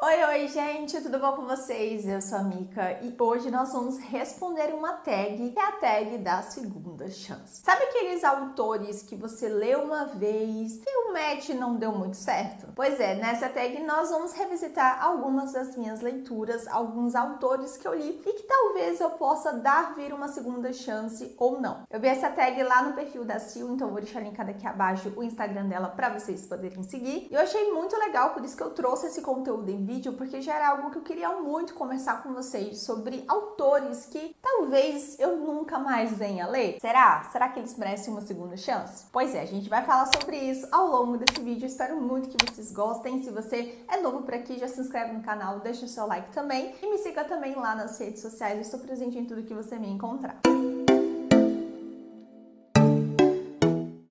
Oi, gente, tudo bom com vocês? Eu sou a Mika e hoje nós vamos responder uma tag, que é a tag da segunda chance. Sabe aqueles autores que você leu uma vez e o match não deu muito certo? Pois é, nessa tag nós vamos revisitar algumas das minhas leituras, alguns autores que eu li e que talvez eu possa vir uma segunda chance ou não. Eu vi essa tag lá no perfil da Sil, então eu vou deixar linkado aqui abaixo o Instagram dela para vocês poderem seguir. E eu achei muito legal, por isso que eu trouxe esse conteúdo em vídeo, porque já era algo que eu queria muito conversar com vocês sobre autores que talvez eu nunca mais venha ler. Será? Será que eles merecem uma segunda chance? Pois é, a gente vai falar sobre isso ao longo desse vídeo. Espero muito que vocês gostem. Se você é novo por aqui, já se inscreve no canal, deixa o seu like também e me siga também lá nas redes sociais. Eu estou presente em tudo que você me encontrar.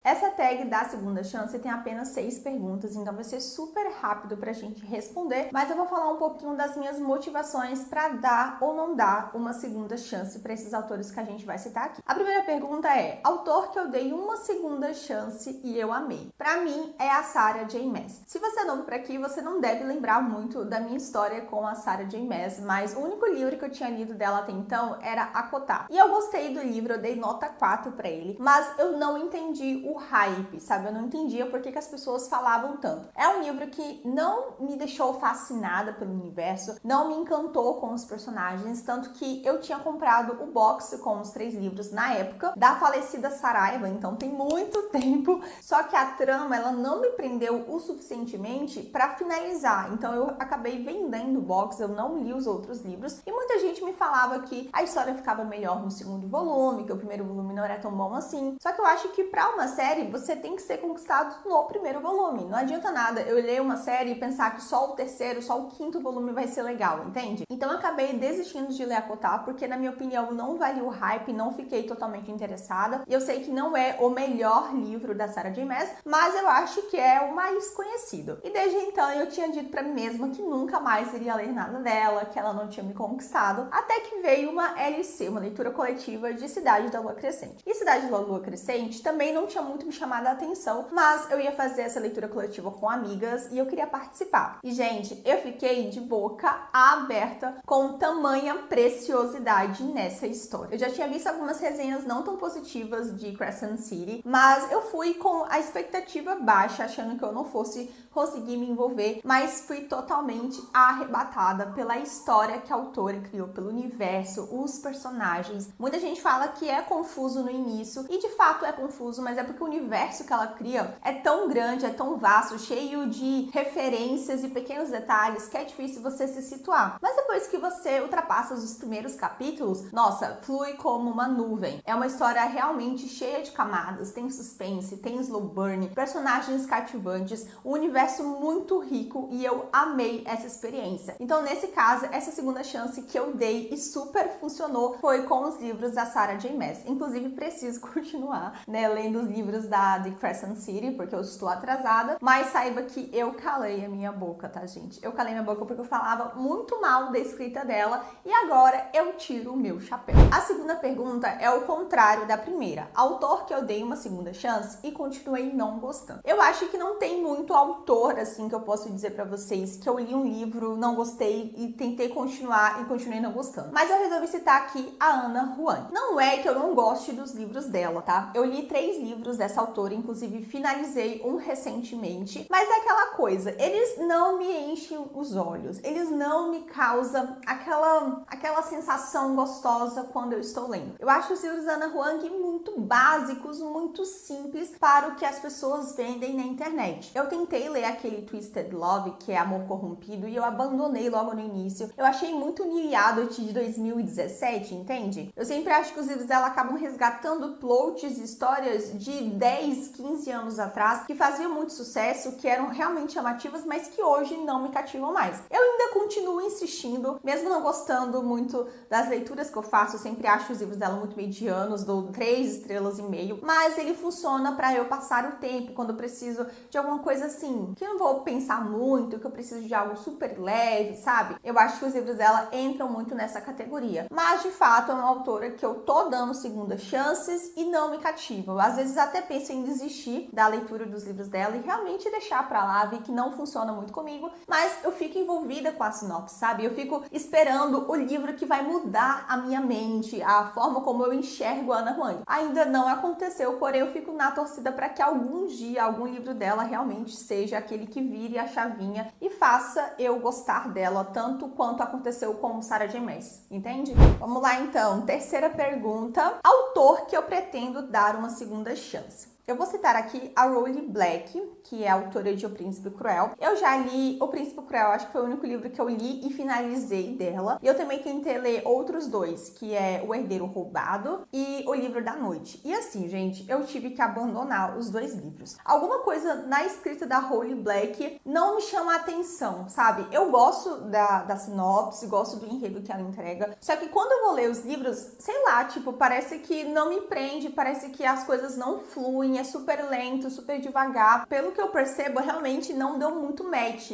Essa tag da segunda chance tem apenas 6 perguntas, então vai ser super rápido pra gente responder, mas eu vou falar um pouquinho das minhas motivações para dar ou não dar uma segunda chance para esses autores que a gente vai citar aqui. A primeira pergunta é: autor que eu dei uma segunda chance e eu amei? Pra mim é a Sarah J. Maas. Se você é novo por aqui, você não deve lembrar muito da minha história com a Sarah J. Maas, mas o único livro que eu tinha lido dela até então era ACOTAR. E eu gostei do livro, eu dei nota 4 para ele, mas eu não entendi o hype, sabe? Eu não entendia por que as pessoas falavam tanto. É um livro que não me deixou fascinada pelo universo, não me encantou com os personagens, tanto que eu tinha comprado o box com os 3 livros na época da falecida Saraiva, então tem muito tempo, só que a trama, ela não me prendeu o suficientemente para finalizar, então eu acabei vendendo o box, eu não li os outros livros, e muita gente me falava que a história ficava melhor no segundo volume, que o primeiro volume não era tão bom assim, só que eu acho que para uma série você tem que ser conquistado no primeiro volume. Não adianta nada eu ler uma série e pensar que só o terceiro, só o 5º volume vai ser legal, entende? Então eu acabei desistindo de ler ACOTAR, porque na minha opinião não valia o hype, não fiquei totalmente interessada. E eu sei que não é o melhor livro da Sarah J. Maas, mas eu acho que é o mais conhecido. E desde então eu tinha dito pra mim mesma que nunca mais iria ler nada dela, que ela não tinha me conquistado, até que veio uma LC, uma leitura coletiva de Cidade da Lua Crescente. E Cidade da Lua Crescente também não tinha muito me chamado a atenção, mas eu ia fazer essa leitura coletiva com amigas e eu queria participar. E, gente, eu fiquei de boca aberta com tamanha preciosidade nessa história. Eu já tinha visto algumas resenhas não tão positivas de Crescent City, mas eu fui com a expectativa baixa, achando que eu não fosse conseguir me envolver, mas fui totalmente arrebatada pela história que a autora criou, pelo universo, os personagens. Muita gente fala que é confuso no início, e de fato é confuso, mas é porque o universo que ela cria é tão grande, é tão vasto, cheio de referências e pequenos detalhes que é difícil você se situar. Mas depois que você ultrapassa os primeiros capítulos, nossa, flui como uma nuvem. É uma história realmente cheia de camadas, tem suspense, tem slow burn, personagens cativantes, um universo muito rico e eu amei essa experiência. Então, nesse caso, essa segunda chance que eu dei e super funcionou foi com os livros da Sarah J. Maas. Inclusive, preciso continuar, né, lendo os livros da The Crescent City, porque eu estou atrasada, mas saiba que eu calei a minha boca, tá, gente? Eu calei minha boca porque eu falava muito mal da escrita dela e agora eu tiro o meu chapéu. A segunda pergunta é o contrário da primeira. Autor que eu dei uma segunda chance e continuei não gostando. Eu acho que não tem muito autor, assim, que eu posso dizer pra vocês que eu li um livro, não gostei e tentei continuar e continuei não gostando. Mas eu resolvi citar aqui a Ana Huang. Não é que eu não goste dos livros dela, tá? Eu li 3 livros dessa autora, inclusive finalizei um recentemente, mas é aquela coisa, eles não me enchem os olhos, eles não me causam aquela sensação gostosa quando eu estou lendo. Eu acho os livros da Ana Huang muito básicos, muito simples para o que as pessoas vendem na internet. Eu tentei ler aquele Twisted Love, que é Amor Corrompido, e eu abandonei logo no início. Eu achei muito New Adult de 2017, entende? Eu sempre acho que os livros dela acabam resgatando plots, histórias de 10, 15 anos atrás, que faziam muito sucesso, que eram realmente chamativas, mas que hoje não me cativam mais. Eu ainda continuo insistindo, mesmo não gostando muito das leituras que eu faço, eu sempre acho os livros dela muito medianos, dou 3,5 estrelas, mas ele funciona para eu passar o tempo, quando eu preciso de alguma coisa assim, assim, que eu não vou pensar muito, que eu preciso de algo super leve, sabe? Eu acho que os livros dela entram muito nessa categoria. Mas, de fato, é uma autora que eu tô dando segundas chances e não me cativa. Eu, às vezes, até penso em desistir da leitura dos livros dela e realmente deixar pra lá, ver que não funciona muito comigo, mas eu fico envolvida com a sinopse, sabe? Eu fico esperando o livro que vai mudar a minha mente, a forma como eu enxergo a Ana Huang. Ainda não aconteceu, porém eu fico na torcida para que algum dia, algum livro dela realmente seja aquele que vire a chavinha e faça eu gostar dela, tanto quanto aconteceu com Sarah J. Maas, entende? Vamos lá então, terceira pergunta. Autor que eu pretendo dar uma segunda chance. Eu vou citar aqui a Roly Black, que é a autora de O Príncipe Cruel. Eu já li O Príncipe Cruel, acho que foi o único livro que eu li e finalizei dela. E eu também tentei ler outros dois, que é O Herdeiro Roubado e O Livro da Noite. E assim, gente, eu tive que abandonar os dois livros. Alguma coisa na escrita da Roly Black não me chama a atenção, sabe? Eu gosto da sinopse, gosto do enredo que ela entrega. Só que quando eu vou ler os livros, sei lá, tipo, parece que não me prende, parece que as coisas não fluem, é super lento, super devagar. Pelo que eu percebo, realmente não deu muito match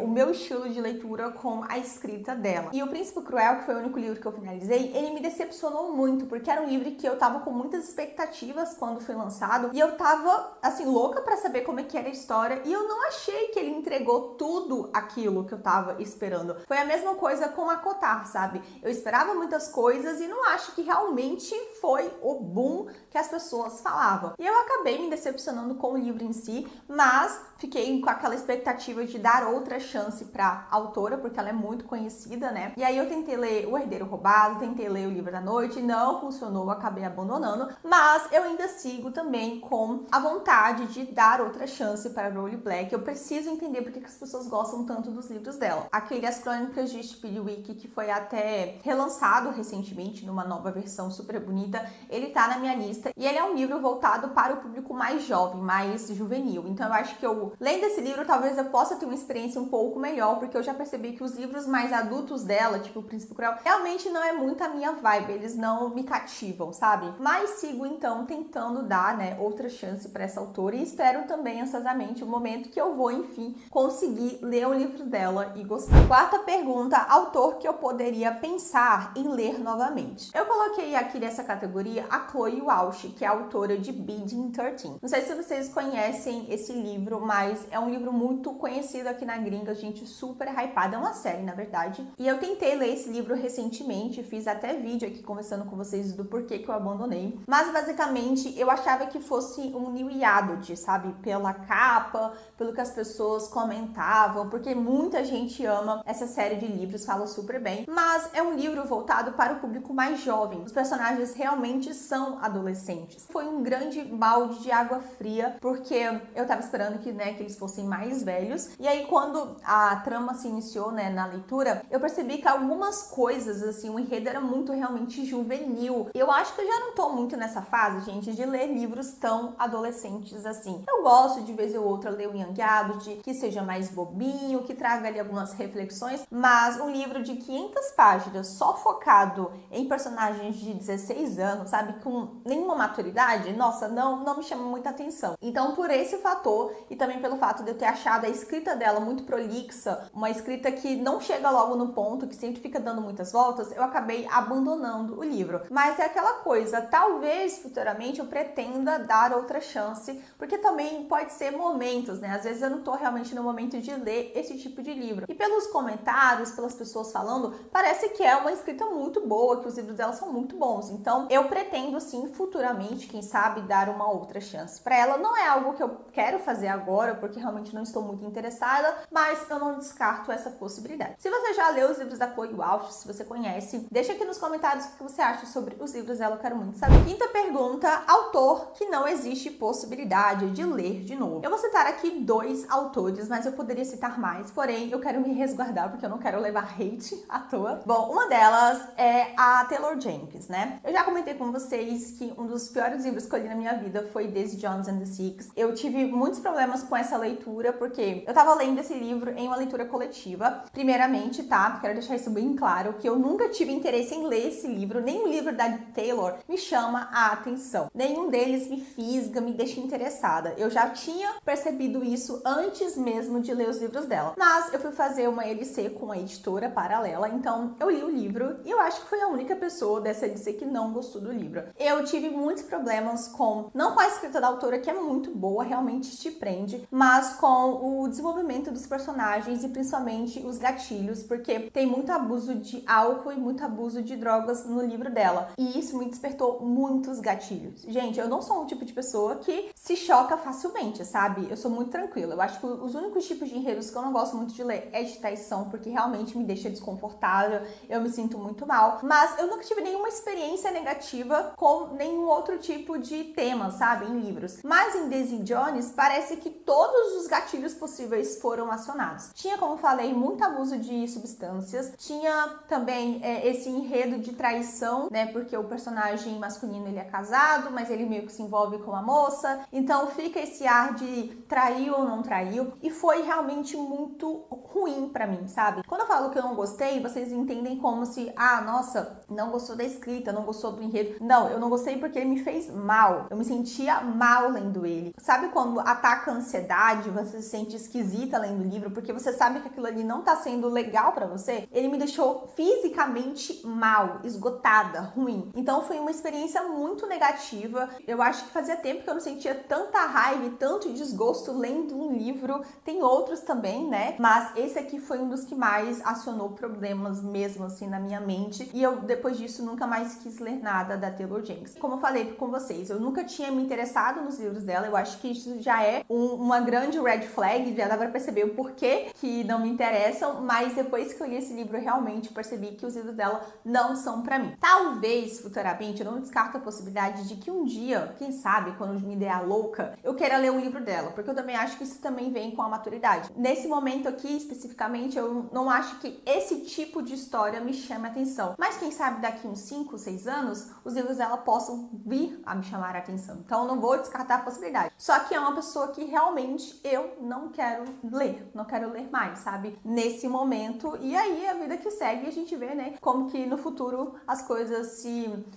o meu estilo de leitura com a escrita dela. E O Príncipe Cruel, que foi o único livro que eu finalizei, ele me decepcionou muito, porque era um livro que eu tava com muitas expectativas quando foi lançado, e eu tava, assim, louca pra saber como é que era a história, e eu não achei que ele entregou tudo aquilo que eu tava esperando. Foi a mesma coisa com a Cotar, sabe? Eu esperava muitas coisas e não acho que realmente foi o boom que as pessoas falavam. E eu acabei me decepcionando com o livro em si, mas fiquei com aquela expectativa de dar outra chance pra autora, porque ela é muito conhecida, né? E aí eu tentei ler O Herdeiro Roubado, tentei ler O Livro da Noite, não funcionou, eu acabei abandonando, mas eu ainda sigo também com a vontade de dar outra chance para Roly Black. Eu preciso entender porque que as pessoas gostam tanto dos livros dela. Aquele As Crônicas de Speedwick, que foi até relançado recentemente numa nova versão super bonita, ele tá na minha lista e ele é um livro voltado para o público mais jovem, mais juvenil. Então eu acho que lendo esse livro, talvez eu possa ter uma experiência um pouco melhor, porque eu já percebi que os livros mais adultos dela, tipo O Príncipe Cruel, realmente não é muito a minha vibe, eles não me cativam, sabe? Mas sigo então tentando dar, né, outra chance para essa autora e espero também ansiosamente o momento que eu vou, enfim, conseguir ler o livro dela e gostar. Quarta pergunta, autor que eu poderia pensar em ler novamente. Eu coloquei aqui nessa categoria a Chloe Walsh, que é a autora de Bidding 13. Não sei se vocês conhecem esse livro, mas é um livro muito conhecido aqui na gringa, gente, super hypada, é uma série, na verdade. E eu tentei ler esse livro recentemente, fiz até vídeo aqui conversando com vocês do porquê que eu abandonei. Mas, basicamente, eu achava que fosse um New Adult, sabe? Pela capa, pelo que as pessoas comentavam, porque muita gente ama essa série de livros, fala super bem. Mas é um livro voltado para o público mais jovem. Os personagens realmente são adolescentes. Foi um grande balde de água fria, porque eu tava esperando que eles fossem mais velhos. E aí, quando a trama se iniciou, né, na leitura, eu percebi que algumas coisas, assim, o enredo era muito realmente juvenil. Eu acho que eu já não tô muito nessa fase, gente, de ler livros tão adolescentes assim. Eu gosto de vez ou outra ler o Young Adult, que seja mais bobinho, que traga ali algumas reflexões, mas um livro de 500 páginas só focado em personagens de 16 anos, sabe, com nenhuma maturidade, nossa, não me chama muita atenção. Então, por esse fator e também pelo fato de eu ter achado a escrita dela muito prolixa, uma escrita que não chega logo no ponto, que sempre fica dando muitas voltas, eu acabei abandonando o livro. Mas é aquela coisa, talvez futuramente eu pretenda dar outra chance, porque também pode ser momentos, né? Às vezes eu não tô realmente no momento de ler esse tipo de livro. E pelos comentários, pelas pessoas falando, parece que é uma escrita muito boa, que os livros dela são muito bons. Então, eu pretendo sim, futuramente, quem sabe, dar uma outra chance para ela. Não é algo que eu quero fazer agora, porque realmente não estou muito interessada, mas eu não descarto essa possibilidade. Se você já leu os livros da Chloe Walsh, se você conhece, deixa aqui nos comentários o que você acha sobre os livros dela, eu quero muito saber. Quinta pergunta, autor que não existe possibilidade de ler de novo. Eu vou citar aqui 2 autores, mas eu poderia citar mais, porém eu quero me resguardar porque eu não quero levar hate à toa. Bom, uma delas é a Taylor Jenkins, né? Eu já comentei com vocês que um dos piores livros que eu li na minha vida foi foi Daisy Jones and the Six. Eu tive muitos problemas com essa leitura, porque eu tava lendo esse livro em uma leitura coletiva. Primeiramente, tá? Quero deixar isso bem claro, que eu nunca tive interesse em ler esse livro, nem o livro da Taylor me chama a atenção. Nenhum deles me fisga, me deixa interessada. Eu já tinha percebido isso antes mesmo de ler os livros dela. Mas eu fui fazer uma LC com a editora paralela, então eu li o livro e eu acho que fui a única pessoa dessa LC que não gostou do livro. Eu tive muitos problemas não com a escrita da autora, que é muito boa, realmente te prende, mas com o desenvolvimento dos personagens e principalmente os gatilhos, porque tem muito abuso de álcool e muito abuso de drogas no livro dela. E isso me despertou muitos gatilhos. Gente, eu não sou um tipo de pessoa que se choca facilmente, sabe? Eu sou muito tranquila. Eu acho que os únicos tipos de enredos que eu não gosto muito de ler é de traição, porque realmente me deixa desconfortável, eu me sinto muito mal. Mas eu nunca tive nenhuma experiência negativa com nenhum outro tipo de tema, sabe? Em livros. Mas em Daisy Jones, parece que todos os gatilhos possíveis foram acionados. Tinha, como falei, muito abuso de substâncias. Tinha também esse enredo de traição, né? Porque o personagem masculino, ele é casado, mas ele meio que se envolve com a moça. Então fica esse ar de traiu ou não traiu. E foi realmente muito ruim pra mim, sabe? Quando eu falo que eu não gostei, vocês entendem como se, nossa, não gostou da escrita, não gostou do enredo. Não, eu não gostei porque ele me fez mal. Eu me sentia mal lendo ele. Sabe quando ataca a ansiedade, você se sente esquisita lendo o livro, porque você sabe que aquilo ali não tá sendo legal pra você? Ele me deixou fisicamente mal, esgotada, ruim. Então foi uma experiência muito negativa. Eu acho que fazia tempo que eu não sentia tanta raiva e tanto desgosto lendo um livro. Tem outros também, né? Mas esse aqui foi um dos que mais acionou problemas mesmo assim na minha mente. E eu, depois disso, nunca mais quis ler nada da Taylor Jenkins. Como eu falei com vocês, eu nunca tinha me interessado nos livros dela. Eu acho que isso já é uma grande red flag. Já dá pra perceber o porquê que não me interessam. Mas depois que eu li esse livro, eu realmente percebi que os livros dela não são pra mim. Talvez, futuramente, eu não descarto a possibilidade de que um dia, quem sabe, quando me der a louca, eu queira ler um livro dela. Porque eu também acho que isso também vem com a maturidade. Nesse momento aqui, especificamente, eu não acho que esse tipo de história me chame a atenção. Mas quem sabe daqui uns 5, 6 anos, os livros dela possam vir a me chamar a atenção. Então eu não vou descartar a possibilidade. Só que é uma pessoa que realmente eu não quero ler. Não quero ler mais, sabe? Nesse momento. E aí a vida que segue, a gente vê, né? Como que no futuro as coisas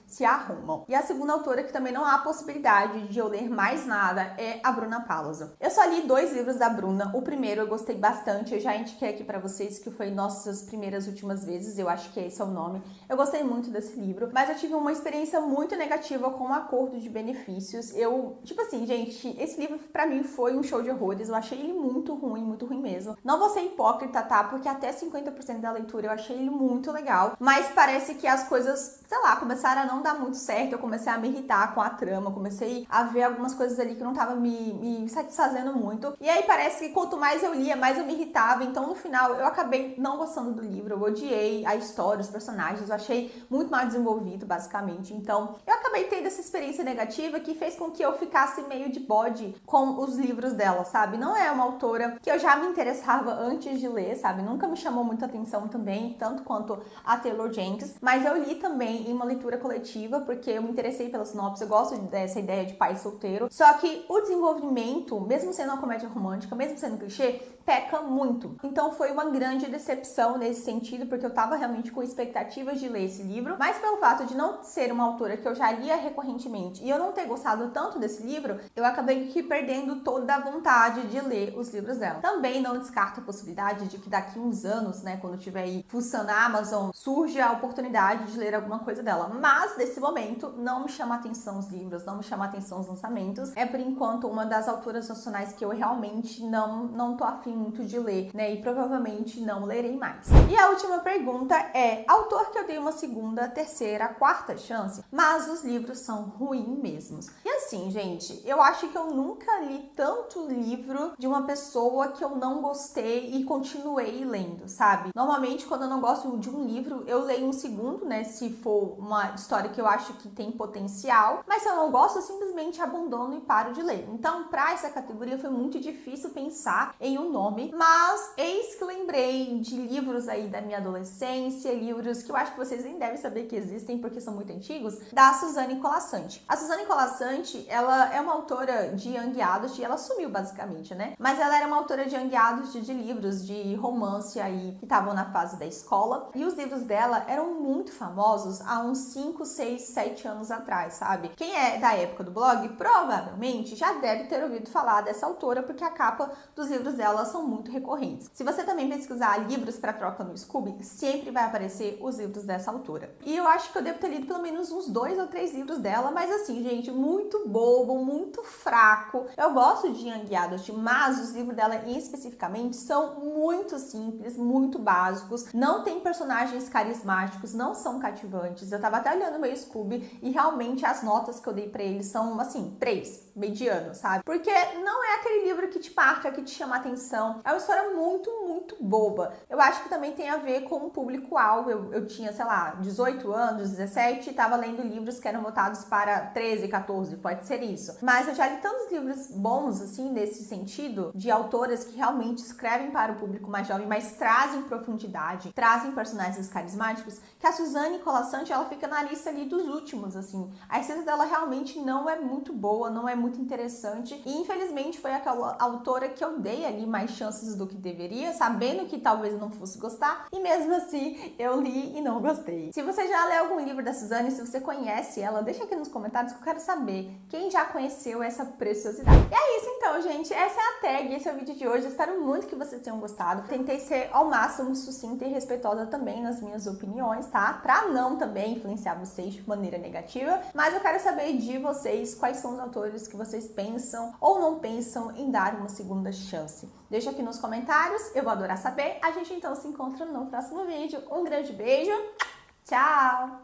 se arrumam. E a segunda autora que também não há possibilidade de eu ler mais nada é a Bruna Palazzo. Eu só li 2 livros da Bruna. O primeiro eu gostei bastante. Eu já indiquei aqui pra vocês que foi Nossas Primeiras Últimas Vezes. Eu acho que esse é o nome. Eu gostei muito desse livro, mas eu tive uma experiência muito negativa com o acordo de benefícios. Tipo assim, gente, esse livro pra mim foi um show de horrores. Eu achei ele muito ruim mesmo. Não vou ser hipócrita, tá? Porque até 50% da leitura eu achei ele muito legal, mas parece que as coisas, sei lá, começaram a não dar muito certo. Eu comecei a me irritar com a trama, comecei a ver algumas coisas ali que não tava me satisfazendo muito. E aí parece que quanto mais eu lia, mais eu me irritava. Então no final eu acabei não gostando do livro. Eu odiei a história, os personagens, eu achei muito mal desenvolvido, basicamente. Então eu acabei tendo essa experiência negativa que fez com que eu ficasse meio de bode com os livros dela, sabe? Não é uma autora que eu já me interessava antes de ler, sabe? Nunca me chamou muita atenção também, tanto quanto a Taylor Jenkins, mas eu li também em uma leitura coletiva, porque eu me interessei pela sinopse, eu gosto dessa ideia de pai solteiro. Só que o desenvolvimento, mesmo sendo uma comédia romântica, mesmo sendo clichê, peca muito. Então foi uma grande decepção nesse sentido, porque eu tava realmente com expectativas de ler esse livro, mas pelo fato de não ser uma autora que eu já lia recorrentemente e eu não ter gostado tanto desse livro, eu acabei que perdendo toda a vontade de ler os livros dela. Também não descarto a possibilidade de que daqui uns anos, né, quando eu estiver aí fuçando a Amazon, surge a oportunidade de ler alguma coisa dela. Mas, nesse momento, não me chama a atenção os livros, não me chama a atenção os lançamentos. É, por enquanto, uma das autoras nacionais que eu realmente não tô afim muito de ler, né, e provavelmente não lerei mais. E a última pergunta é: autor que eu dei uma segunda, terceira, quarta chance, mas os livros são ruins mesmos. E assim, gente, eu acho que eu nunca li tanto livro de uma pessoa que eu não gostei e continuei lendo, sabe? Normalmente, quando eu não gosto de um livro, eu leio um segundo, né, se for uma história que eu acho que tem potencial, mas se eu não gosto, eu simplesmente abandono e paro de ler. Então, pra essa categoria foi muito difícil pensar em um nome nome, mas eis que lembrei de livros aí da minha adolescência, livros que eu acho que vocês nem devem saber que existem porque são muito antigos, da Suzane Colasanti. A Suzane Colasanti, ela é uma autora de young adult, ela sumiu basicamente, né? Mas ela era uma autora de young adult, de livros de romance aí que estavam na fase da escola, e os livros dela eram muito famosos há uns 5, 6, 7 anos atrás, sabe? Quem é da época do blog provavelmente já deve ter ouvido falar dessa autora, porque a capa dos livros dela são muito recorrentes. Se você também pesquisar livros para troca no Scooby, sempre vai aparecer os livros dessa autora. E eu acho que eu devo ter lido pelo menos uns 2 ou 3 livros dela, mas assim, gente, muito bobo, muito fraco. Eu gosto de young adult, mas os livros dela especificamente são muito simples, muito básicos, não tem personagens carismáticos, não são cativantes. Eu tava até olhando meu Scooby e realmente as notas que eu dei pra ele são, assim, 3, mediano, sabe? Porque não é aquele livro que te marca, que te chama a atenção. É uma história muito, muito boba. Eu acho que também tem a ver com o público-alvo. Eu tinha, sei lá, 18 anos, 17, e tava lendo livros que eram votados para 13, 14, pode ser isso. Mas eu já li tantos livros bons, assim, nesse sentido, de autoras que realmente escrevem para o público mais jovem, mas trazem profundidade, trazem personagens carismáticos, que a Suzane Colasanti, ela fica na lista ali dos últimos, assim. A essência dela realmente não é muito boa, não é muito interessante, e infelizmente foi aquela autora que eu dei ali mais chances do que deveria, sabendo que talvez eu não fosse gostar, e mesmo assim eu li e não gostei. Se você já leu algum livro da Suzane, se você conhece ela, deixa aqui nos comentários que eu quero saber quem já conheceu essa preciosidade. E é isso então, gente, essa é a tag, esse é o vídeo de hoje, espero muito que vocês tenham gostado. Tentei ser ao máximo sucinta e respeitosa também nas minhas opiniões, tá? Pra não também influenciar vocês de maneira negativa, mas eu quero saber de vocês quais são os autores que vocês pensam ou não pensam em dar uma segunda chance. Deixa aqui nos comentários, eu vou adorar saber. A gente então se encontra no próximo vídeo. Um grande beijo, tchau!